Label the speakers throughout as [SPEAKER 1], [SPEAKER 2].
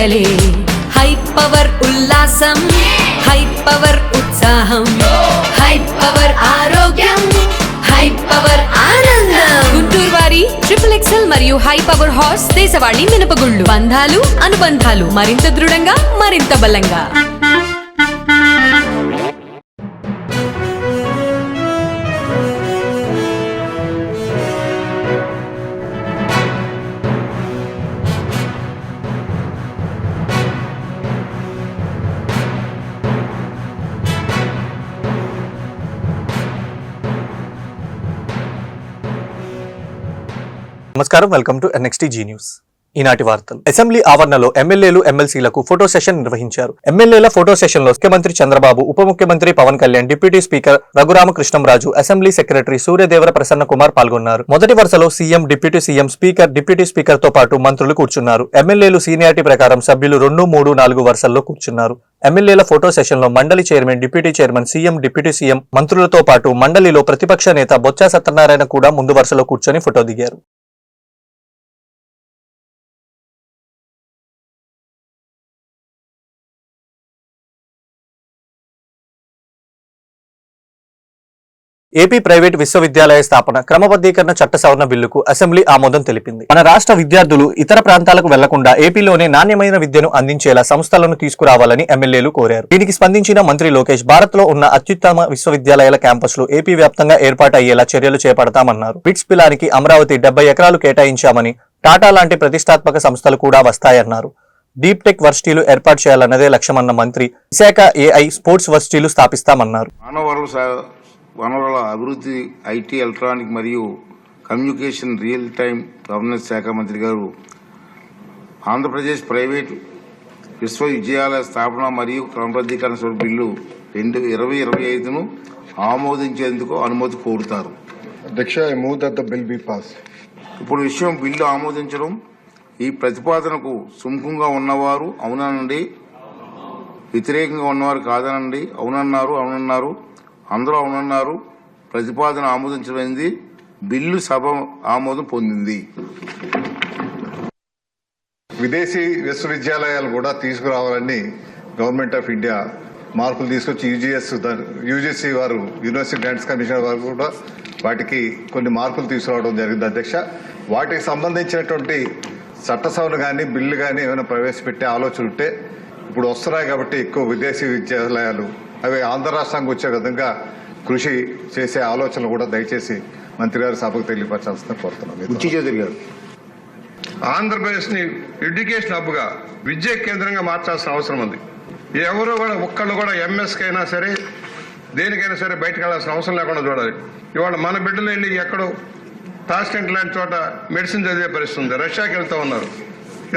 [SPEAKER 1] పండగలే. High power ఉల్లాసం, high power ఉత్సాహం, high power ఆరోగ్యం, హై పవర్ ఆనందం. గుంటూరు వారి XXL మరియు హై పవర్ హార్స్ దేశవాళీ మినపగుళ్ళు. బంధాలు అనుబంధాలు మరింత దృఢంగా, మరింత బలంగా.
[SPEAKER 2] నమస్కారం, వెల్కమ్ టు NXT న్యూస్. ఈనాటి వార్తలు. అసెంబ్లీ ఆవరణలో ఎమ్మెల్యేలు ఎమ్మెల్సీలకు ఫోటో సెషన్ నిర్వహించారు. ఎమ్మెల్యేల ఫోటో సెషన్ లో ముఖ్యమంత్రి చంద్రబాబు, ఉప ముఖ్యమంత్రి Pawan Kalyan, deputy speaker Raghuramakrishnamraju, assembly secretary Suryadevara Prasanna Kumar పాల్గొన్నారు. మొదటి వరుసలో CM, deputy CM, speaker, deputy speaker తో పాటు మంత్రులు కూర్చున్నారు. ఎమ్మెల్యేలు సీనియారిటీ ప్రకారం సభ్యులు 2, 3, 4 వరుసల్లో కూర్చున్నారు. ఎమ్మెల్యేల ఫోటో సెషన్ లో మండలి chairman, deputy chairman, CM, deputy CM, మంత్రులతో పాటు మండలిలో ప్రతిపక్ష నేత బొత్స సత్యనారాయణ కూడా ముందు వరుసలో కూర్చొని ఫోటో దిగారు. ఏపీ ప్రైవేట్ విశ్వవిద్యాలయ స్థాపన క్రమబద్ధీకరణ చట్ట సవరణ బిల్లుకు అసెంబ్లీ ఆమోదం తెలిపింది. మన రాష్ట్ర విద్యార్థులు ఇతర ప్రాంతాలకు వెళ్లకుండా ఏపీలోనే నాణ్యమైన విద్యను అందించేలా సంస్థలను తీసుకురావాలని ఎమ్మెల్యేలు కోరారు. దీనికి స్పందించిన మంత్రి లోకేష్, భారత్ లో ఉన్న అత్యుత్తమ విశ్వవిద్యాలయాల క్యాంపస్లు ఏపీ వ్యాప్తంగా ఏర్పాటు అయ్యేలా చర్యలు చేపడతామన్నారు. బిట్స్ పిలానికి అమరావతి 70 ఎకరాలు కేటాయించామని, టాటా లాంటి ప్రతిష్టాత్మక సంస్థలు కూడా వస్తాయన్నారు. డీప్ టెక్ వర్సిటీలు ఏర్పాటు చేయాలన్నదే లక్ష్యమన్న మంత్రి, విశాఖ AI స్పోర్ట్స్ వర్సిటీలు స్థాపిస్తామన్నారు.
[SPEAKER 3] వనరుల అభివృద్ధి, IT, ఎలక్ట్రానిక్ మరియు కమ్యూనికేషన్ రియల్ టైమ్ గవర్నెన్స్ శాఖ మంత్రి గారు ఆంధ్రప్రదేశ్ ప్రైవేట్ విశ్వవిద్యాలయ స్థాపన మరియు క్రమబద్ధీకరణ బిల్లు 2025ను ఆమోదించేందుకు అనుమతి కోరుతారు.
[SPEAKER 4] అధ్యక్ష, I move that the bill be pass.
[SPEAKER 3] ఇప్పుడు విషయం బిల్లు ఆమోదించడం. ఈ ప్రతిపాదనకు సుముఖంగా ఉన్నవారు అవునండి, వ్యతిరేకంగా ఉన్నవారు కాదనండి. అవునన్నారు, అందరూ అవునన్నారు. ప్రతిపాదన ఆమోదించబడింది. బిల్లు సభ ఆమోదం పొందింది.
[SPEAKER 4] విదేశీ విశ్వవిద్యాలయాలు కూడా తీసుకురావాలని గవర్నమెంట్ ఆఫ్ ఇండియా మార్పులు తీసుకొచ్చి యూజీసీ వారు, యూనివర్సిటీ గ్రాంట్స్ కమిషన్ వారు కూడా వాటికి కొన్ని మార్పులు తీసుకురావడం జరిగింది. అధ్యక్ష, వాటికి సంబంధించినటువంటి చట్ట సవరణ కానీ బిల్లు కానీ ఏమైనా ప్రవేశపెట్టే ఆలోచన ఉంటే ఇప్పుడు వస్తున్నాయి. కాబట్టి ఎక్కువ విదేశీ విద్యాలయాలు అవి ఆంధ్ర రాష్ట్రానికి వచ్చే విధంగా కృషి చేసే ఆలోచనలు కూడా దయచేసి మంత్రి గారు సభకు తెలియపరచాల్సిన కోరుతున్నాం.
[SPEAKER 5] ఆంధ్రప్రదేశ్ ని ఎడ్యుకేషన్ హబ్ గా విద్యా కేంద్రంగా మార్చాల్సిన అవసరం ఉంది. ఎవరు కూడా ఒక్కళ్ళు కూడా MS కైనా సరే దేనికైనా సరే బయటకు వెళ్లాల్సిన అవసరం లేకుండా చూడాలి. ఇవాళ మన బిడ్డలు వెళ్ళి ఎక్కడో టాస్కెంట్ లాంటి చోట మెడిసిన్ చదివే పరిస్థితి ఉంది. రష్యాకి వెళ్తూ ఉన్నారు.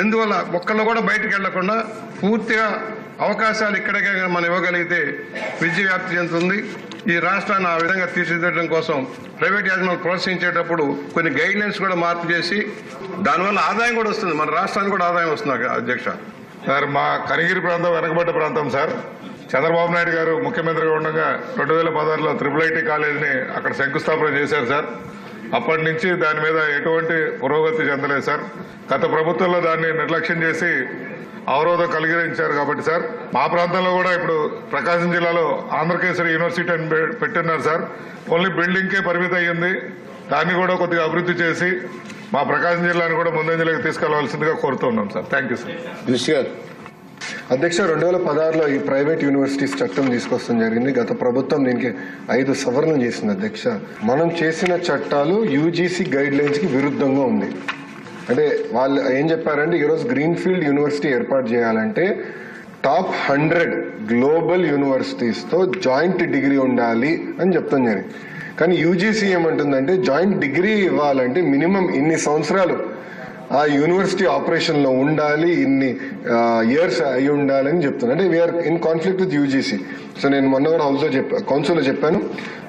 [SPEAKER 5] ఎందువల్ల ఒక్కళ్ళు కూడా బయటకు వెళ్లకుండా పూర్తిగా అవకాశాలు ఇక్కడే మనం ఇవ్వగలిగితే విద్య వ్యాప్తి చెందుతుంది. ఈ రాష్ట్రాన్ని ఆ విధంగా తీర్చిదిద్దడం కోసం ప్రైవేట్ యాజమాన్యాలు ప్రోత్సహించేటప్పుడు కొన్ని గైడ్ లైన్స్ కూడా మార్పు చేసి దానివల్ల ఆదాయం కూడా వస్తుంది, మన రాష్ట్రానికి కూడా ఆదాయం వస్తుంది. అధ్యక్ష
[SPEAKER 6] సార్, మా కనిగిరి ప్రాంతం వెనకబడ్డ ప్రాంతం సార్. చంద్రబాబు నాయుడు గారు ముఖ్యమంత్రిగా ఉండగా 2016లో IIIT కాలేజీని అక్కడ శంకుస్థాపన చేశారు సార్. అప్పటి నుంచి దాని మీద ఎటువంటి పురోగతి చెందలేదు సార్. గత ప్రభుత్వంలో దాన్ని నిర్లక్ష్యం చేసి అవరోధం కలిగించారు. కాబట్టి సార్, మా ప్రాంతంలో కూడా ఇప్పుడు ప్రకాశం జిల్లాలో ఆంధ్రకేసరి యూనివర్సిటీ అని పెట్టున్నారు సార్. ఓన్లీ బిల్డింగ్కే పరిమితి అయ్యింది. దాన్ని కూడా కొద్దిగా అభివృద్ధి చేసి మా ప్రకాశం జిల్లాను కూడా ముందంజలోకి తీసుకెళ్లవలసిందిగా కోరుతున్నాం సార్. Thank you sir.
[SPEAKER 4] అధ్యక్ష, 2016లో ఈ ప్రైవేట్ యూనివర్సిటీస్ చట్టం తీసుకొస్తాం జరిగింది. గత ప్రభుత్వం దీనికి 5 సవరణలు చేసింది. అధ్యక్ష, మనం చేసిన చట్టాలు UGC గైడ్ లైన్స్ కి విరుద్ధంగా ఉంది. అంటే వాళ్ళు ఏం చెప్పారంటే ఈరోజు గ్రీన్ఫీల్డ్ యూనివర్సిటీ ఏర్పాటు చేయాలంటే టాప్ 100 గ్లోబల్ యూనివర్సిటీస్తో జాయింట్ డిగ్రీ ఉండాలి అని చెప్తాం జరిగింది. కానీ UGC ఏమంటుందంటే జాయింట్ డిగ్రీ ఇవ్వాలంటే మినిమం ఇన్ని సంవత్సరాలు ఆ యూనివర్సిటీ ఆపరేషన్ లో ఉండాలి, ఇన్ని ఇయర్స్ అయి ఉండాలని చెప్తున్నారు. అంటే we are in conflict with UGC. So నేను మొన్న కూడా కౌన్సిల్లో చెప్పాను,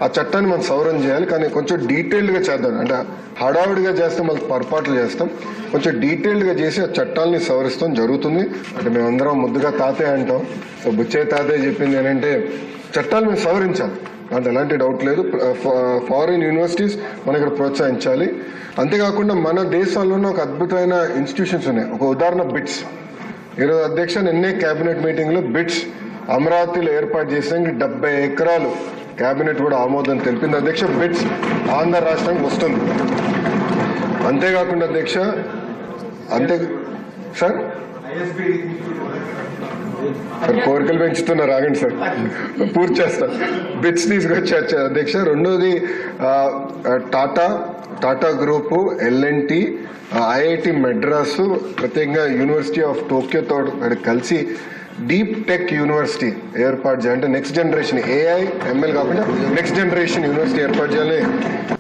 [SPEAKER 4] ఆ చట్టాన్ని మనం సవరణ చేయాలి, కానీ కొంచెం డీటెయిల్డ్ గా చేద్దాం. అంటే హడావుడిగా చేస్తే మళ్ళీ పొరపాట్లు చేస్తాం. కొంచెం డీటెయిల్డ్ గా చేసి ఆ చట్టాలని సవరిస్తాం జరుగుతుంది. అంటే మేమందరం ముద్దుగా తాతయ్య అంటాం. సో బుచ్చయ్య తాతయ్య చెప్పింది ఏంటంటే చట్టాలు మేము సవరించాలి, అంటే ఎలాంటి డౌట్ లేదు. ఫారిన్ యూనివర్సిటీస్ మన ఇక్కడ ప్రోత్సహించాలి. అంతేకాకుండా మన దేశంలోనే ఒక అద్భుతమైన ఇన్స్టిట్యూషన్స్ ఉన్నాయి. ఒక ఉదాహరణ బిట్స్. ఈరోజు అధ్యక్ష నిన్నే కేబినెట్ మీటింగ్ లో బిట్స్ అమరావతిలో ఏర్పాటు చేసిన 70 ఎకరాలు కేబినెట్ కూడా ఆమోదం తెలిపింది అధ్యక్ష. బిట్స్ ఆంధ్ర రాష్ట్రానికి వస్తుంది. అంతేకాకుండా అధ్యక్ష సార్ కోరికలు పెంచుతున్నారు, ఆగండి సార్, పూర్తి చేస్తా. బిట్స్ తీసుకొచ్చి అధ్యక్ష. రెండోది Tata group, LNT, IIT Madras, ప్రత్యేకంగా యూనివర్సిటీ ఆఫ్ టోక్యోతో కలిసి డీప్ టెక్ యూనివర్సిటీ ఏర్పాటు చేయాలంటే నెక్స్ట్ జనరేషన్ AI ML కాకుండా నెక్స్ట్ జనరేషన్ యూనివర్సిటీ ఏర్పాటు చేయాలి.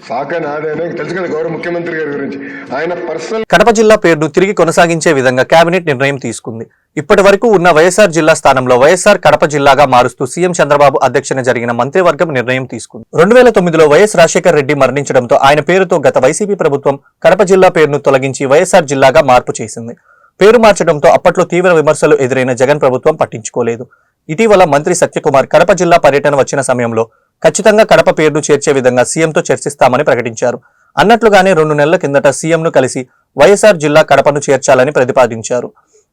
[SPEAKER 4] సాకని ఆదాయ తెలుసు కదా గౌరవ ముఖ్యమంత్రి గారి గురించి. ఆయన పర్సనల్
[SPEAKER 2] కడప జిల్లా పేరును తిరిగి కొనసాగించే విధంగా కేబినెట్ నిర్ణయం తీసుకుంది. ఇప్పటి వరకు ఉన్న వైఎస్ఆర్ జిల్లా స్థానంలో వైఎస్ఆర్ కడప జిల్లాగా మారుస్తూ సీఎం చంద్రబాబు అధ్యక్షన జరిగిన మంత్రివర్గం నిర్ణయం తీసుకుంది. 2009లో వైఎస్ రాజశేఖర్ రెడ్డి మరణించడంతో ఆయన పేరుతో గత వైసీపీ ప్రభుత్వం కడప జిల్లా పేరును తొలగించి వైఎస్ఆర్ జిల్లాగా మార్పు చేసింది. పేరు మార్చడంతో అప్పట్లో తీవ్ర విమర్శలు ఎదురైన జగన్ ప్రభుత్వం పట్టించుకోలేదు. ఇటీవల మంత్రి సత్యకుమార్ కడప జిల్లా పర్యటన వచ్చిన సమయంలో ఖచ్చితంగా కడప పేరును చేర్చే విధంగా సీఎంతో చర్చిస్తామని ప్రకటించారు. అన్నట్లుగానే 2 నెలల కిందట సీఎంను కలిసి వైఎస్ఆర్ జిల్లా కడపను చేర్చాలని ప్రతిపాదించారు.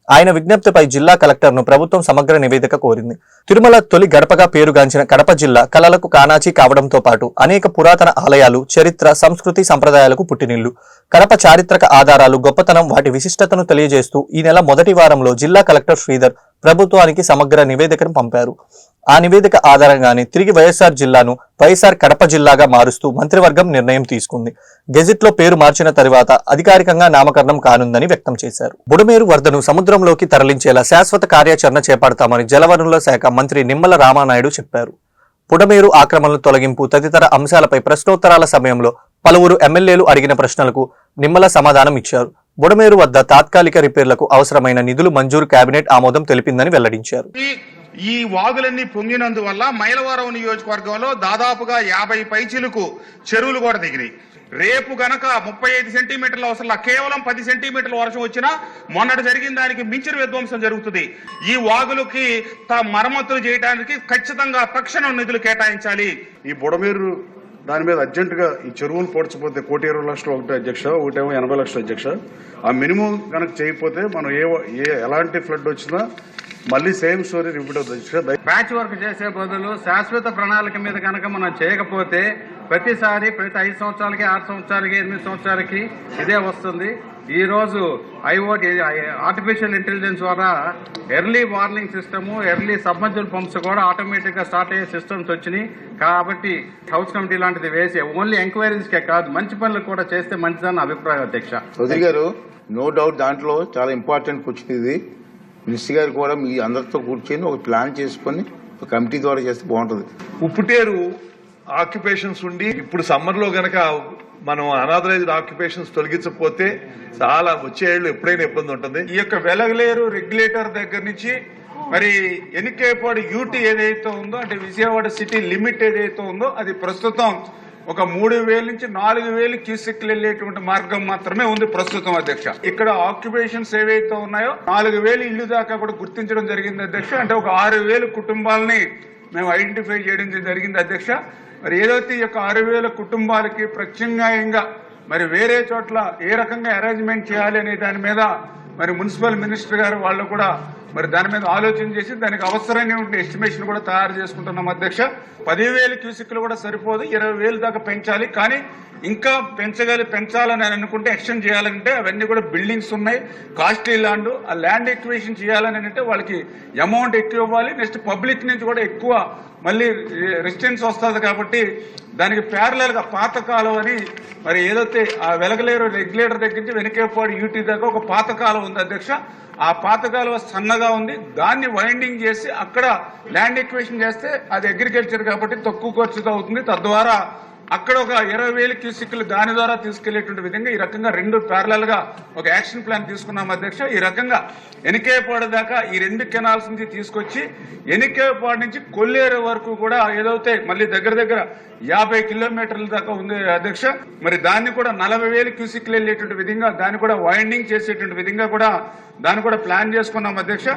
[SPEAKER 2] ఆయన విజ్ఞప్తిపై జిల్లా కలెక్టర్ను ప్రభుత్వం సమగ్ర నివేదిక కోరింది. తిరుమల తొలి గడపగా పేరుగాంచిన కడప జిల్లా కళలకు కానాచి కావడంతో పాటు అనేక పురాతన ఆలయాలు, చరిత్ర, సంస్కృతి, సంప్రదాయాలకు పుట్టినిల్లు. కడప చారిత్రక ఆధారాలు, గొప్పతనం, వాటి విశిష్టతను తెలియజేస్తూ ఈ నెల మొదటి వారంలో జిల్లా కలెక్టర్ శ్రీధర్ ప్రభుత్వానికి సమగ్ర నివేదికను పంపారు. ఆ నివేదిక ఆధారంగానే తిరిగి వైఎస్ఆర్ జిల్లాను వైఎస్ఆర్ కడప జిల్లాగా మారుస్తూ మంత్రివర్గం నిర్ణయం తీసుకుంది. గెజిట్లో పేరు మార్చిన తరువాత అధికారికంగా నామకరణం కానుందని వ్యక్తం చేశారు. బుడమేరు వరదను సముద్రంలోకి తరలించేలా శాశ్వత కార్యాచరణ చేపడతామని జలవనరుల శాఖ మంత్రి నిమ్మల రామానాయుడు చెప్పారు. బుడమేరు ఆక్రమణల తొలగింపు తదితర అంశాలపై ప్రశ్నోత్తరాల సమయంలో పలువురు ఎమ్మెల్యేలు అడిగిన ప్రశ్నలకు నిమ్మల సమాధానం ఇచ్చారు. బుడమేరు వద్ద తాత్కాలిక రిపేర్లకు అవసరమైన నిధులు మంజూరు కేబినెట్ ఆమోదం తెలిపిందని వెల్లడించారు.
[SPEAKER 7] ఈ వాగులన్నీ పొంగినందువల్ల మైలవరం నియోజకవర్గంలో దాదాపుగా 50 పైచిలకు చెరువులు కూడా దిగినాయి. రేపు గనక 35 సెంటీమీటర్ల అవసరం, కేవలం 10 సెంటీమీటర్ల వర్షం వచ్చినా మొన్నటి జరిగిన దానికి మించిన విధ్వంసం జరుగుతుంది. ఈ వాగులకి మరమ్మతులు చేయడానికి ఖచ్చితంగా తక్షణం నిధులు కేటాయించాలి.
[SPEAKER 8] ఈ బుడమేరు దాని మీద అర్జెంటుగా ఈ చెరువులు పోడ్చిపోతే 1,20,00,000 ఒకటి అధ్యక్ష, ఒకటేమో 80 లక్షలు అధ్యక్ష. ఆ మినిమం కనుక చేయకపోతే మనం ఎలాంటి ఫ్లడ్ వచ్చినా మళ్ళీ సేమ్ స్టోరీ రిపీట్ అవుతుంది.
[SPEAKER 9] ప్యాచ్ వర్క్ చేసే బదులు శాశ్వత ప్రణాళిక మీద కనుక మనం చేయకపోతే ప్రతి 5 సంవత్సరాలకి, 6 సంవత్సరాలకి, 8 సంవత్సరాలకి ఇదే వస్తుంది. ఈ రోజు IoT ఆర్టిఫిషియల్ ఇంటెలిజెన్స్ ద్వారా early warning system, early submersible pumps కూడా ఆటోమేటిక్ గా స్టార్ట్ అయ్యే సిస్టమ్స్ వచ్చినాయి. కాబట్టి హౌస్ కమిటీ లాంటిది వేసి ఓన్లీ ఎంక్వైరీస్ కే కాదు మంచి పనులు కూడా చేస్తే మంచిదని అభిప్రాయం అధ్యక్ష.
[SPEAKER 3] చౌదరి గారు, నో డౌట్ దాంట్లో చాలా ఇంపార్టెంట్ క్వశ్చన్ ఇది. మినిస్టర్ గారు కూడా మీ అందరితో కూర్చొని ఒక ప్లాన్ చేసుకుని ఒక కమిటీ ద్వారా చేస్తే బాగుంటుంది.
[SPEAKER 6] ఉప్పుటేరు ఆక్యుపేషన్స్ ఉండి ఇప్పుడు సమ్మర్ లో గనక మనం అనాథరైజ్డ్ ఆక్యుపేషన్స్ తొలగించకపోతే చాలా వచ్చే ఏళ్ళు ఎప్పుడైనా ఇబ్బంది ఉంటుంది.
[SPEAKER 7] ఈ యొక్క వెలగలేరు రెగ్యులేటర్ దగ్గర నుంచి మరి ఎన్నికేపాడు యూటీ ఏదైతే ఉందో, అంటే విజయవాడ సిటీ లిమిట్ ఏదైతే ఉందో, అది ప్రస్తుతం ఒక 3,000 నుంచి 4,000 క్యూసెక్లు వెళ్లేటువంటి మార్గం మాత్రమే ఉంది ప్రస్తుతం అధ్యక్ష. ఇక్కడ ఆక్యుపేషన్స్ ఏవైతే ఉన్నాయో 4,000 ఇళ్లు దాకా కూడా గుర్తించడం జరిగింది అధ్యక్ష. అంటే ఒక 6,000 కుటుంబాలని మేము ఐడెంటిఫై చేయడం జరిగింది అధ్యక్ష. మరి ఏదైతే ఈ యొక్క 6,000 కుటుంబాలకి ప్రత్యామ్నాయంగా మరి వేరే చోట్ల ఏ రకంగా అరేంజ్మెంట్ చేయాలి అనే దాని మీద మరి మున్సిపల్ మినిస్టర్ గారు వాళ్ళు కూడా మరి దాని మీద ఆలోచన చేసి దానికి అవసరమైన ఎస్టిమేషన్ కూడా తయారు చేసుకుంటున్నాం అధ్యక్ష. 10,000 క్యూసెక్లు కూడా సరిపోదు, 20,000 దాకా పెంచాలి. కానీ ఇంకా పెంచాలని అనుకుంటే, ఎక్స్టెండ్ చేయాలంటే అవన్నీ కూడా బిల్డింగ్స్ ఉన్నాయి, కాస్ట్లీ ల్యాండ్. ఆ ల్యాండ్ ఎక్విజిషన్ చేయాలని అంటే వాళ్ళకి అమౌంట్ ఎక్కువ ఇవ్వాలి. నెక్స్ట్ పబ్లిక్ నుంచి కూడా ఎక్కువ మళ్ళీ రెసిస్టెన్స్ వస్తుంది. కాబట్టి దానికి ప్యారలల్ గా పాత కాలం అని మరి ఏదైతే ఆ వెలగలేరు రెగ్యులేటర్ దగ్గర నుంచి వెనకేపాడు యూటీ దాకా ఒక పాత కాలం ఉంది అధ్యక్ష. ఆ పాత కాలువ సన్నగా ఉంది, దాన్ని వైండింగ్ చేసి అక్కడ ల్యాండ్ ఎక్విజిషన్ చేస్తే అది అగ్రికల్చర్ కాబట్టి తక్కువ ఖర్చుతో అవుతుంది. తద్వారా అక్కడ ఒక 20,000 క్యూసెక్లు దాని ద్వారా తీసుకెళ్లేటువంటి విధంగా ఈ రకంగా 2 ప్యారలల్ గా ఒక యాక్షన్ ప్లాన్ తీసుకున్నాం అధ్యక్ష. ఈ రకంగా ఎనికేపాడు దాకా ఈ 2 కెనాల్స్ నుంచి తీసుకొచ్చి ఎనికేపాడు నుంచి కొల్లేరు వరకు కూడా ఏదైతే మళ్ళీ దగ్గర 50 కిలోమీటర్ల దాకా ఉంది అధ్యక్ష. మరి దాన్ని కూడా 40,000 క్యూసెక్లు వెళ్లేటువంటి విధంగా దాన్ని కూడా వైండింగ్ చేసేటువంటి విధంగా కూడా దాన్ని కూడా ప్లాన్ చేసుకున్నాం అధ్యక్ష.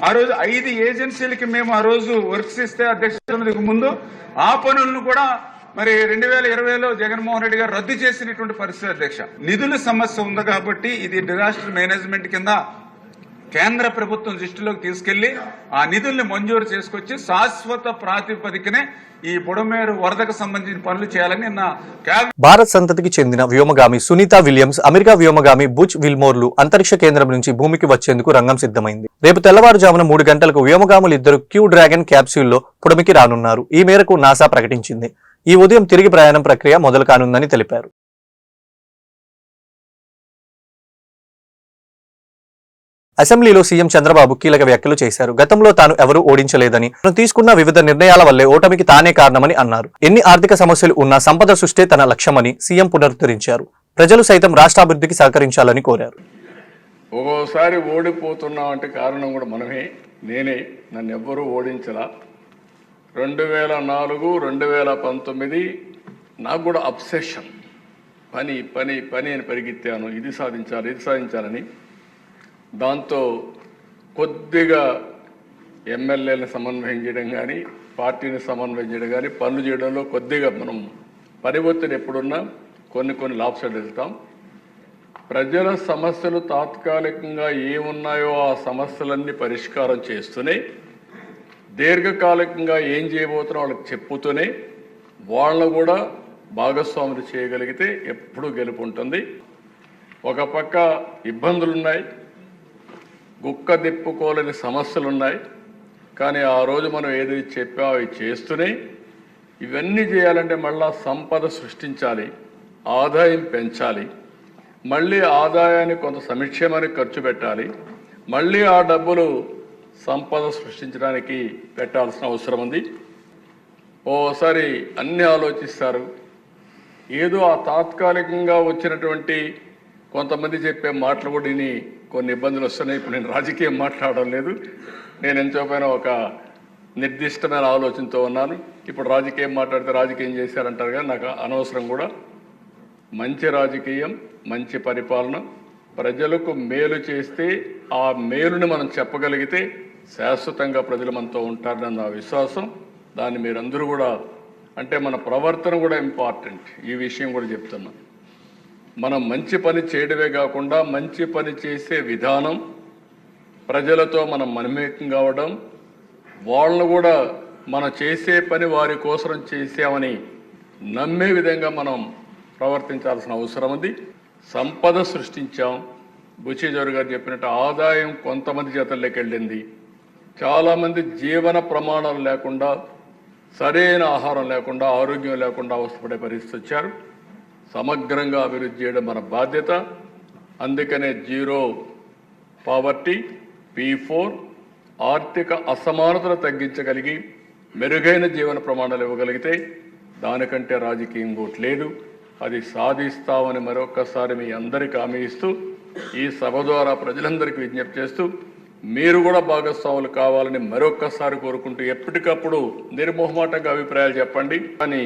[SPEAKER 7] ఆ రోజు 5 ఏజెన్సీలకి మేము ఆ రోజు వర్క్స్ ఇస్తే అధ్యక్ష ముందు ఆ పనులను కూడా మరి 2020లో జగన్మోహన్ రెడ్డి గారు రద్దు చేసినటువంటి పరిస్థితి అధ్యక్ష. నిధుల సమస్య ఉంది కాబట్టి ఇది డిజాస్టర్ మేనేజ్మెంట్ కింద కేంద్ర ప్రభుత్వం దృష్టిలోకి తీసుకెళ్లి ఆ నిధుల్ని మంజూరు చేసుకొచ్చి శాశ్వత ప్రాతిపదికనే ఈ బుడమేరు వరదకు సంబంధించిన పనులు చేయాలని నిన్న
[SPEAKER 2] భారత్ సంతతికి చెందిన వ్యోమగామి సునీత విలియమ్స్ అమెరికా వ్యోమగామి బుచ్ విల్మోర్లు అంతరిక్ష కేంద్రం నుంచి భూమికి వచ్చేందుకు రంగం సిద్ధమైంది. రేపు తెల్లవారుజామున 3 గంటలకు వ్యోమగాములిద్దరు క్యూ డ్రాగన్ క్యాప్సూల్లో పుడమికి రానున్నారు. ఈ మేరకు నాసా ప్రకటించింది. ఈ ఉదయం తిరిగి ప్రయాణం ప్రక్రియ మొదలు కానుందని తెలిపారు. అసెంబ్లీలో సీఎం చంద్రబాబు కీలక వ్యాఖ్యలు చేశారు. గతంలో తాను ఎవరూ ఓడించలేదని, తాను తీసుకున్న వివిధ నిర్ణయాల వల్లే ఓటమికి తానే కారణమని అన్నారు. ఎన్ని ఆర్థిక సమస్యలు ఉన్నా సంపద సృష్టే తన లక్ష్యమని సీఎం పునరుద్ధరించారు. ప్రజలు సైతం రాష్ట్రాభివృద్ధికి సహకరించాలని కోరారు.
[SPEAKER 10] ఒక్కోసారి ఓడిపోతున్నాం అంటే కారణం కూడా మనమే, నేనే. నన్ను ఎవ్వరూ ఓడించలా. 2004, 2019 నాకు కూడా అబ్సెషన్, పని పని పని అని పరిగెత్తాను. ఇది సాధించాలి, ఇది సాధించాలని. దాంతో కొద్దిగా ఎమ్మెల్యేలను సమన్వయం చేయడం కానీ, పార్టీని సమన్వయం చేయడం కానీ, పనులు చేయడంలో కొద్దిగా మనం పరివర్తన ఎప్పుడున్నా కొన్ని లాభసాలు వెళ్తాం. ప్రజల సమస్యలు తాత్కాలికంగా ఏమున్నాయో ఆ సమస్యలన్నీ పరిష్కారం చేస్తూనే, దీర్ఘకాలికంగా ఏం చేయబోతున్నా వాళ్ళకి చెప్పుతూనే వాళ్ళను కూడా భాగస్వాములు చేయగలిగితే ఎప్పుడూ గెలుపు ఉంటుంది. ఒక పక్క ఇబ్బందులున్నాయి, గుక్క దిప్పుకోలేని సమస్యలున్నాయి. కానీ ఆ రోజు మనం ఏది చెప్పామో అవి చేస్తూనే ఇవన్నీ చేయాలంటే మళ్ళా సంపద సృష్టించాలి, ఆదాయం పెంచాలి, మళ్ళీ ఆదాయాన్ని కొంత సంక్షేమానికి ఖర్చు పెట్టాలి, మళ్ళీ ఆ డబ్బులు సంపద సృష్టించడానికి పెట్టాల్సిన అవసరం ఉంది. ఓసారి అన్నీ ఆలోచిస్తారు. ఏదో ఆ తాత్కాలికంగా వచ్చినటువంటి కొంతమంది చెప్పే మాటలు కూడా విని కొన్ని ఇబ్బందులు వస్తున్నాయి. ఇప్పుడు నేను రాజకీయం మాట్లాడడం లేదు. నేను ఎంతోపైన ఒక నిర్దిష్టమైన ఆలోచనతో ఉన్నాను. ఇప్పుడు రాజకీయం మాట్లాడితే రాజకీయం చేశారంటారు కానీ నాకు అనవసరం కూడా. మంచి రాజకీయం, మంచి పరిపాలన, ప్రజలకు మేలు చేస్తే ఆ మేలుని మనం చెప్పగలిగితే శాశ్వతంగా ప్రజలు మనతో ఉంటారని నా విశ్వాసం. దాన్ని మీరందరూ కూడా, అంటే మన ప్రవర్తన కూడా ఇంపార్టెంట్. ఈ విషయం కూడా చెప్తున్నా. మనం మంచి పని చేయడమే కాకుండా మంచి పని చేసే విధానం, ప్రజలతో మనం మమేకం కావడం, వాళ్ళను కూడా మనం చేసే పని వారి కోసం చేసామని నమ్మే విధంగా మనం ప్రవర్తించాల్సిన అవసరం ఉంది. సంపద సృష్టించాం. బుచ్చిజోరు గారు చెప్పినట్టు ఆదాయం కొంతమంది చేతల్లోకి వెళ్ళింది. చాలామంది జీవన ప్రమాణాలు లేకుండా, సరైన ఆహారం లేకుండా, ఆరోగ్యం లేకుండా అవస్థపడే పరిస్థితి వచ్చారు. సమగ్రంగా అభివృద్ధి చేయడం మన బాధ్యత. అందుకనే జీరో పావర్టీ, P4, ఆర్థిక అసమానతలు తగ్గించగలిగి మెరుగైన జీవన ప్రమాణాలు ఇవ్వగలిగితే దానికంటే రాజకీయం ఇంకోటి లేదు. అది సాధిస్తామని మరొకసారి మీ అందరికీ హామీ ఇస్తూ, ఈ సభ ద్వారా ప్రజలందరికీ విజ్ఞప్తి చేస్తూ, మీరు కూడా భాగస్వాములు కావాలని మరొక్కసారి కోరుకుంటూ, ఎప్పటికప్పుడు నిర్మోహమాటంగా అభిప్రాయాలు చెప్పండి. కానీ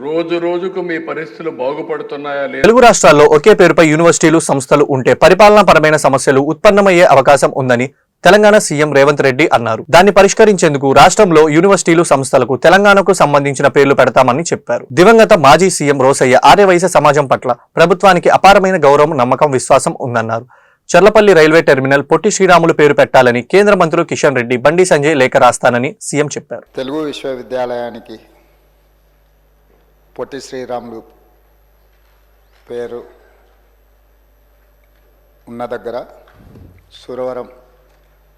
[SPEAKER 10] రోజు రోజుకు మీ పరిస్థితులు బాగుపడుతున్నాయా లేదా?
[SPEAKER 2] తెలుగు రాష్ట్రాల్లో ఒకే పేరుపై యూనివర్సిటీలు, సంస్థలు ఉంటే పరిపాలనా పరమైన సమస్యలు ఉత్పన్నమయ్యే అవకాశం ఉందని తెలంగాణ సీఎం రేవంత్ రెడ్డి అన్నారు. దాన్ని పరిష్కరించేందుకు రాష్ట్రంలో యూనివర్సిటీలు, సంస్థలకు తెలంగాణకు సంబంధించిన పేర్లు పెడతామని చెప్పారు. దివంగత మాజీ సీఎం రోసయ్య ఆర్యవైశ్య సమాజం పట్ల ప్రభుత్వానికి అపారమైన గౌరవం, నమ్మకం, విశ్వాసం ఉందన్నారు. చర్లపల్లి రైల్వే టెర్మినల్ పొట్టి శ్రీరాములు పేరు పెట్టాలని కేంద్ర మంత్రులు కిషన్ రెడ్డి, బండి సంజయ్ లేఖ రాస్తానని సీఎం చెప్పారు.
[SPEAKER 11] తెలుగు విశ్వవిద్యాలయానికి పొట్టి శ్రీరాములు పేరు ఉన్న దగ్గర సురవరం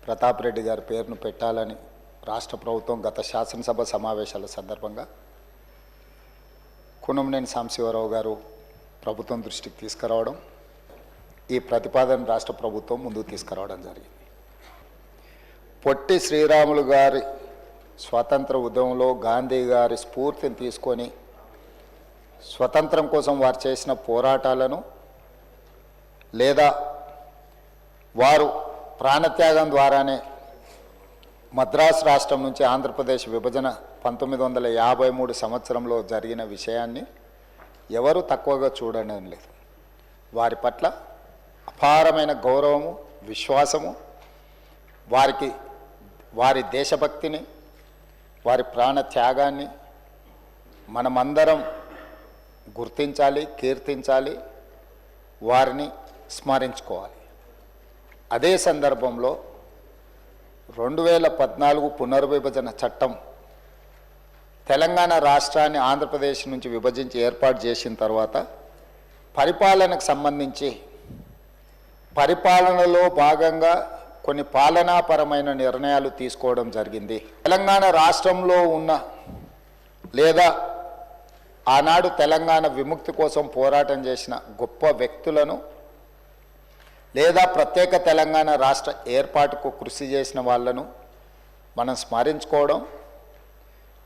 [SPEAKER 11] ప్రతాప్ రెడ్డి గారి పేరును పెట్టాలని రాష్ట్ర ప్రభుత్వం గత శాసనసభ సమావేశాల సందర్భంగా కునంనేని సాంబశివరావు గారు ప్రభుత్వం దృష్టికి తీసుకురావడం, ఈ ప్రతిపాదన రాష్ట్ర ప్రభుత్వం ముందుకు తీసుకురావడం జరిగింది. పొట్టి శ్రీరాములు గారి స్వాతంత్ర ఉద్యమంలో గాంధీ గారి స్ఫూర్తిని తీసుకొని స్వతంత్రం కోసం వారు చేసిన పోరాటాలను, లేదా వారు ప్రాణత్యాగం ద్వారానే మద్రాసు రాష్ట్రం నుంచి ఆంధ్రప్రదేశ్ విభజన 1953 సంవత్సరంలో జరిగిన విషయాన్ని ఎవరు తక్కువగా చూడడం లేదు. వారి పట్ల అపారమైన గౌరవము, విశ్వాసము, వారి దేశభక్తిని, వారి ప్రాణ త్యాగాన్ని మనమందరం గుర్తించాలి, కీర్తించాలి, వారిని స్మరించుకోవాలి. అదే సందర్భంలో 2014 పునర్విభజన చట్టం తెలంగాణ రాష్ట్రాన్ని ఆంధ్రప్రదేశ్ నుంచి విభజించి ఏర్పాటు చేసిన తర్వాత పరిపాలనకు సంబంధించి పరిపాలనలో భాగంగా కొన్ని పాలనాపరమైన నిర్ణయాలు తీసుకోవడం జరిగింది. తెలంగాణ రాష్ట్రంలో ఉన్న లేదా ఆనాడు తెలంగాణ విముక్తి కోసం పోరాటం చేసిన గొప్ప వ్యక్తులను లేదా ప్రత్యేక తెలంగాణ రాష్ట్ర ఏర్పాటుకు కృషి చేసిన వాళ్ళను మనం స్మరించుకోవడం,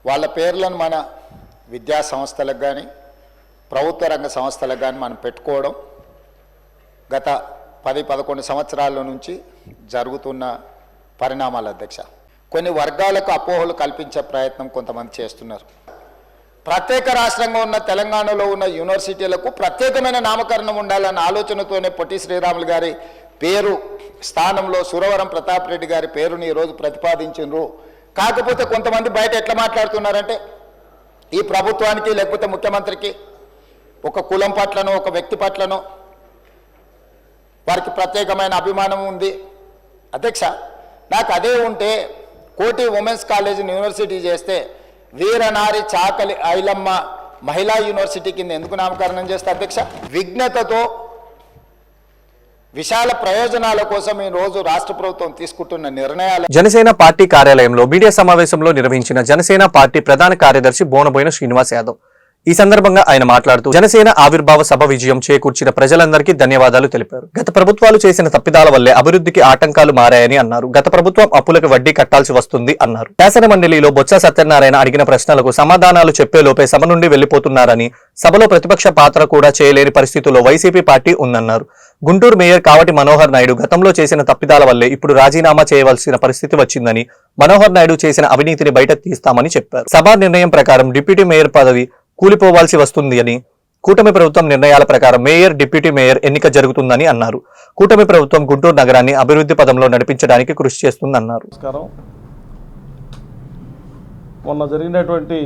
[SPEAKER 11] వాళ్ళ పేర్లను మన విద్యా సంస్థలకు కానీ ప్రభుత్వ రంగ సంస్థలకు కానీ మనం పెట్టుకోవడం గత 10-11 సంవత్సరాల నుంచి జరుగుతున్న పరిణామాలు అధ్యక్ష. కొన్ని వర్గాలకు అపోహలు కల్పించే ప్రయత్నం కొంతమంది చేస్తున్నారు. ప్రత్యేక రాష్ట్రంగా ఉన్న తెలంగాణలో ఉన్న యూనివర్సిటీలకు ప్రత్యేకమైన నామకరణం ఉండాలన్న ఆలోచనతోనే పొట్టి శ్రీరాములు గారి పేరు స్థానంలో సురవరం ప్రతాప్ రెడ్డి గారి పేరుని ఈరోజు ప్రతిపాదించారు. కాకపోతే కొంతమంది బయట ఎట్లా మాట్లాడుతున్నారంటే ఈ ప్రభుత్వానికి లేకపోతే ముఖ్యమంత్రికి ఒక కులం పట్లనో ఒక వ్యక్తి పట్లనో వారికి ప్రత్యేకమైన అభిమానం ఉంది. అధ్యక్ష, నాకు అదే ఉంటే కోటి ఉమెన్స్ కాలేజీని యూనివర్సిటీ చేస్తే వీరనారి చాకలి ఐలమ్మ మహిళా యూనివర్సిటీ కింద ఎందుకు నామకరణం చేస్తే అధ్యక్ష? విజ్ఞతతో విశాల ప్రయోజనాల కోసం ఈ రోజు రాష్ట్ర ప్రభుత్వం తీసుకుంటున్న నిర్ణయాలు.
[SPEAKER 2] జనసేన పార్టీ కార్యాలయంలో మీడియా సమావేశంలో నిర్వహించిన జనసేన పార్టీ ప్రధాన కార్యదర్శి బోనబోయిన శ్రీనివాస్ యాదవ్. ఈ సందర్భంగా ఆయన మాట్లాడుతూ జనసేన ఆవిర్భావ సభ విజయం చేకూర్చిన ప్రజలందరికీ ధన్యవాదాలు తెలిపారు. గత ప్రభుత్వాలు చేసిన తప్పిదాల వల్లే అభివృద్ధికి ఆటంకాలు మారాయని అన్నారు. గత ప్రభుత్వం అప్పులకు వడ్డీ కట్టాల్సి వస్తుంది అన్నారు. శాసన మండలిలో బొత్స సత్యనారాయణ అడిగిన ప్రశ్నలకు సమాధానాలు చెప్పేలోపే సభ నుండి వెళ్లిపోతున్నారని, సభలో ప్రతిపక్ష పాత్ర కూడా చేయలేని పరిస్థితుల్లో వైసీపీ పార్టీ ఉందన్నారు. గుంటూరు మేయర్ కావటి మనోహర్ నాయుడు గతంలో చేసిన తప్పిదాల వల్లే ఇప్పుడు రాజీనామా చేయవలసిన పరిస్థితి వచ్చిందని, మనోహర్ నాయుడు చేసిన అవినీతిని బయట తీస్తామని చెప్పారు. సభా నిర్ణయం ప్రకారం డిప్యూటీ మేయర్ పదవి కూలిపోవాల్సి వస్తుంది అని, కూటమి ప్రభుత్వం నిర్ణయాల ప్రకారం మేయర్, డిప్యూటీ మేయర్ ఎన్నిక జరుగుతుందని అన్నారు. కూటమి ప్రభుత్వం గుంటూరు నగరాన్ని అభివృద్ధి పదంలో నడిపించడానికి కృషి చేస్తుందన్నారు.
[SPEAKER 12] నమస్కారం. మొన్న జరిగినటువంటి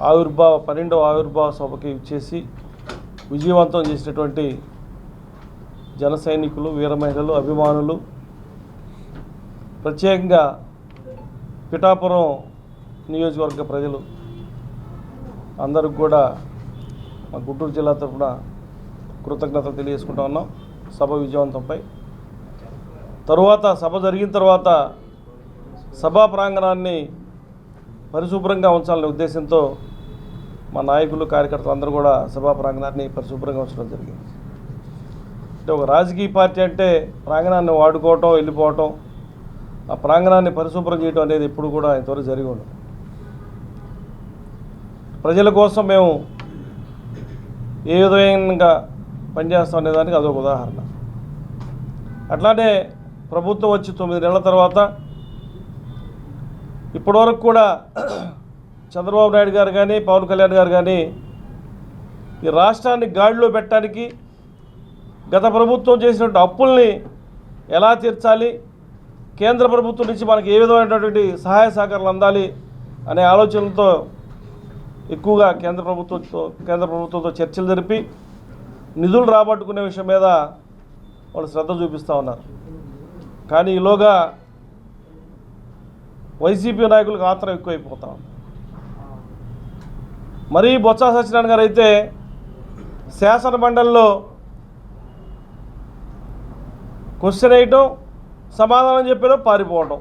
[SPEAKER 12] 12వ ఆవిర్భావ సభకి ఇచ్చేసి విజయవంతం చేసినటువంటి జన సైనికులు, వీర మహిళలు, అభిమానులు, ప్రత్యేకంగా పిఠాపురం నియోజకవర్గ ప్రజలు అందరికి కూడా మా గుంటూరు జిల్లా తరఫున కృతజ్ఞతలు తెలియజేసుకుంటా ఉన్నాం సభ విజయవంతంపై. తరువాత సభ జరిగిన తర్వాత సభా ప్రాంగణాన్ని పరిశుభ్రంగా ఉంచాలనే ఉద్దేశంతో మా నాయకులు, కార్యకర్తలు అందరూ కూడా సభా ప్రాంగణాన్ని పరిశుభ్రంగా ఉంచడం జరిగింది. అంటే ఒక రాజకీయ పార్టీ అంటే ప్రాంగణాన్ని వాడుకోవటం, వెళ్ళిపోవటం, ఆ ప్రాంగణాన్ని పరిశుభ్రం చేయడం అనేది ఎప్పుడు కూడా ఇంతవరకు జరిగి ఉండదు. ప్రజల కోసం మేము ఏ విధంగా పనిచేస్తాం అనేదానికి అదొక ఉదాహరణ. అట్లానే ప్రభుత్వం వచ్చి 9 నెలల తర్వాత ఇప్పటివరకు కూడా చంద్రబాబు నాయుడు గారు కానీ, పవన్ కళ్యాణ్ గారు కానీ ఈ రాష్ట్రాన్ని గాడిలో పెట్టడానికి గత ప్రభుత్వం చేసినటువంటి అప్పుల్ని ఎలా తీర్చాలి, కేంద్ర ప్రభుత్వం నుంచి మనకి ఏ విధమైనటువంటి సహాయ సహకారాలు అందాలి అనే ఆలోచనలతో ఎక్కువగా కేంద్ర ప్రభుత్వంతో చర్చలు జరిపి నిధులు రాబట్టుకునే విషయం మీద వాళ్ళు శ్రద్ధ చూపిస్తూ ఉన్నారు. కానీ ఈలోగా వైసీపీ నాయకులకు ఆత్రం ఎక్కువైపోతా ఉంది. మరీ బొత్స సత్యనారాయణ గారు అయితే శాసన మండలిలో క్వశ్చన్ వేయటం, సమాధానం చెప్పేలో పారిపోవటం.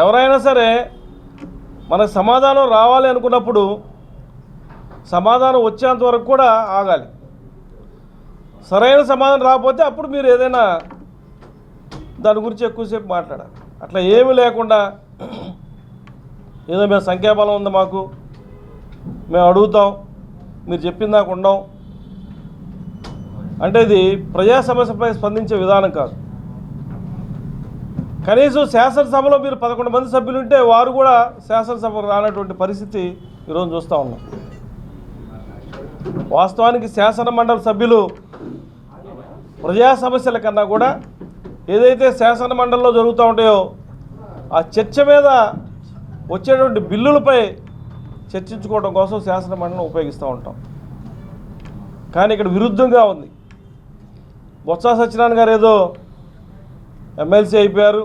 [SPEAKER 12] ఎవరైనా సరే మనకు సమాధానం రావాలి అనుకున్నప్పుడు సమాధానం వచ్చేంత వరకు కూడా ఆగాలి. సరైన సమాధానం రాకపోతే అప్పుడు మీరు ఏదైనా దాని గురించి ఎక్కువసేపు మాట్లాడాలి. అట్లా ఏమీ లేకుండా ఏదో మేము సంఖ్యాబలం ఉంది మాకు, మేము అడుగుతాం, మీరు చెప్పిన దాకా ఉండం అంటే ఇది ప్రజా సమస్యపై స్పందించే విధానం కాదు. కనీసం శాసనసభలో మీరు 11 మంది సభ్యులు ఉంటే వారు కూడా శాసనసభకు రానటువంటి పరిస్థితి ఈరోజు చూస్తూ ఉన్నాం. వాస్తవానికి శాసన మండలి సభ్యులు ప్రజా సమస్యల కన్నా కూడా ఏదైతే శాసన మండలిలో జరుగుతూ ఉంటాయో ఆ చర్చ మీద వచ్చేటువంటి బిల్లులపై చర్చించుకోవడం కోసం శాసన మండలిని ఉపయోగిస్తూ ఉంటాం. కానీ ఇక్కడ విరుద్ధంగా ఉంది. బొత్స సత్యనారాయణ గారు ఏదో ఎమ్మెల్సీ అయిపోయారు,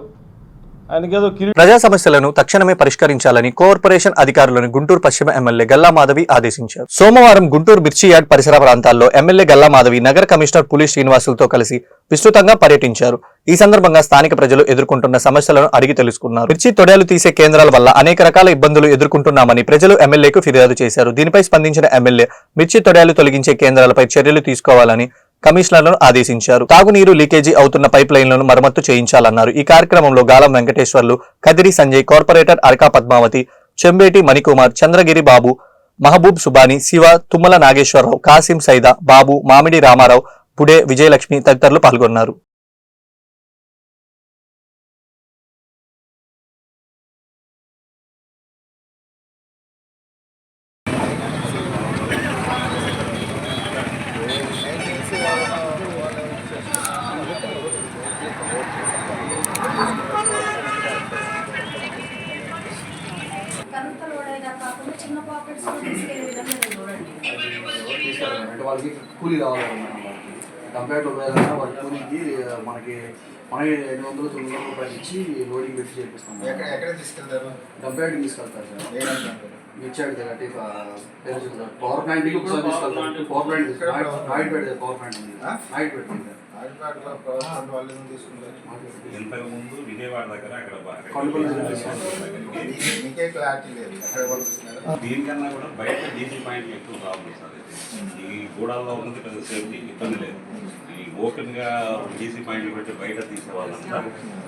[SPEAKER 12] ఆయనకేదో
[SPEAKER 2] ప్రజా సమస్యలను తక్షణమే పరిష్కరించాలని కార్పొరేషన్ అధికారులను గుంటూరు పశ్చిమ ఎమ్మెల్యే గల్లా మాధవి ఆదేశించారు. సోమవారం గుంటూరు మిర్చి యార్డ్ పరిసర ప్రాంతాల్లో ఎమ్మెల్యే గల్లా మాధవి నగర కమిషనర్ పులి శ్రీనివాసులతో కలిసి విస్తృతంగా పర్యటించారు. ఈ సందర్భంగా స్థానిక ప్రజలు ఎదుర్కొంటున్న సమస్యలను అడిగి తెలుసుకున్నారు. మిర్చి తొడేలు తీసే కేంద్రాల వల్ల అనేక రకాల ఇబ్బందులు ఎదుర్కొంటున్నామని ప్రజలు ఎమ్మెల్యేకు ఫిర్యాదు చేశారు. దీనిపై స్పందించిన ఎమ్మెల్యే మిర్చి తొడేలు తొలగించే కేంద్రాలపై చర్యలు తీసుకోవాలని కమిషనర్లను ఆదేశించారు. తాగునీరు లీకేజీ అవుతున్న పైప్ లైన్లను మరమ్మత్తు చేయించాలన్నారు. ఈ కార్యక్రమంలో గాలం వెంకటేశ్వర్లు, కదిరి సంజయ్, కార్పొరేటర్ అరకా పద్మావతి, చెంబేటి మణికుమార్, చంద్రగిరి బాబు, మహబూబ్ సుబాని, శివ, తుమ్మల నాగేశ్వరరావు, కాసిం సైదా, బాబు, మామిడి రామారావు, పుడే విజయలక్ష్మి తదితరులు పాల్గొన్నారు.
[SPEAKER 13] అంటే వాళ్ళకి కూలీ కావాలన్నమాట. కంపేర్డ్ వేదన వాళ్ళ కూలీకి మనకి 800-900 రూపాయలు ఇచ్చి లోడింగ్ పెట్టి చేపిస్తాం.
[SPEAKER 11] ఎక్కడ తీసుకెళ్తారు?
[SPEAKER 13] కంపేర్డ్కి తీసుకెళ్తారు సార్. మిర్చాడు కాబట్టి పవర్ ప్లాంట్కి కూడా తీసుకెళ్తారు. పవర్ ప్లాంట్ నైట్ పెడితే పవర్ ప్లాంట్ ఉంది, నైట్ పెట్టింది.
[SPEAKER 14] ఇంతకుముందు విజయవాడ దగ్గర
[SPEAKER 11] మీకే క్లారిటీ లేదు ఎక్కడ
[SPEAKER 14] దీనికన్నా కూడా బయట డీసీ పాయింట్లు ఎక్కువ ప్రాబ్లం సార్. ఈ గూడాల్లో ఉన్నది పెద్ద సేఫ్టీ ఇబ్బంది లేదు. ఈ ఓపెన్ గా డీసీ పాయింట్లు పెట్టి బయట తీసేవాళ్ళంతా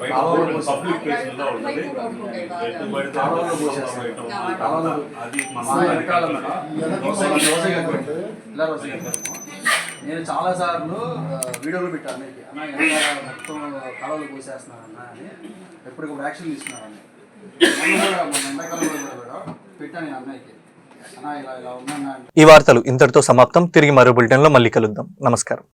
[SPEAKER 14] బయట పబ్లిక్ ప్లేసుల్లో ఉంటుంది. అది
[SPEAKER 13] నేను చాలా సార్లు వీడియోలు పెట్టాను అన్న, మొత్తం కాలువలు పోసేస్తున్నారన్న అని ఎప్పటికప్పుడు యాక్షన్ తీసుకున్నారని. మన ఎండాకాలంలో కూడా పెట్టాను అన్నయ్యకి, అన్న ఇలా ఇలా ఉన్నా.
[SPEAKER 2] ఈ వార్తలు ఇంతటితో సమాప్తం. తిరిగి మరో బులెటిన్లో మళ్ళీ కలుద్దాం. నమస్కారం.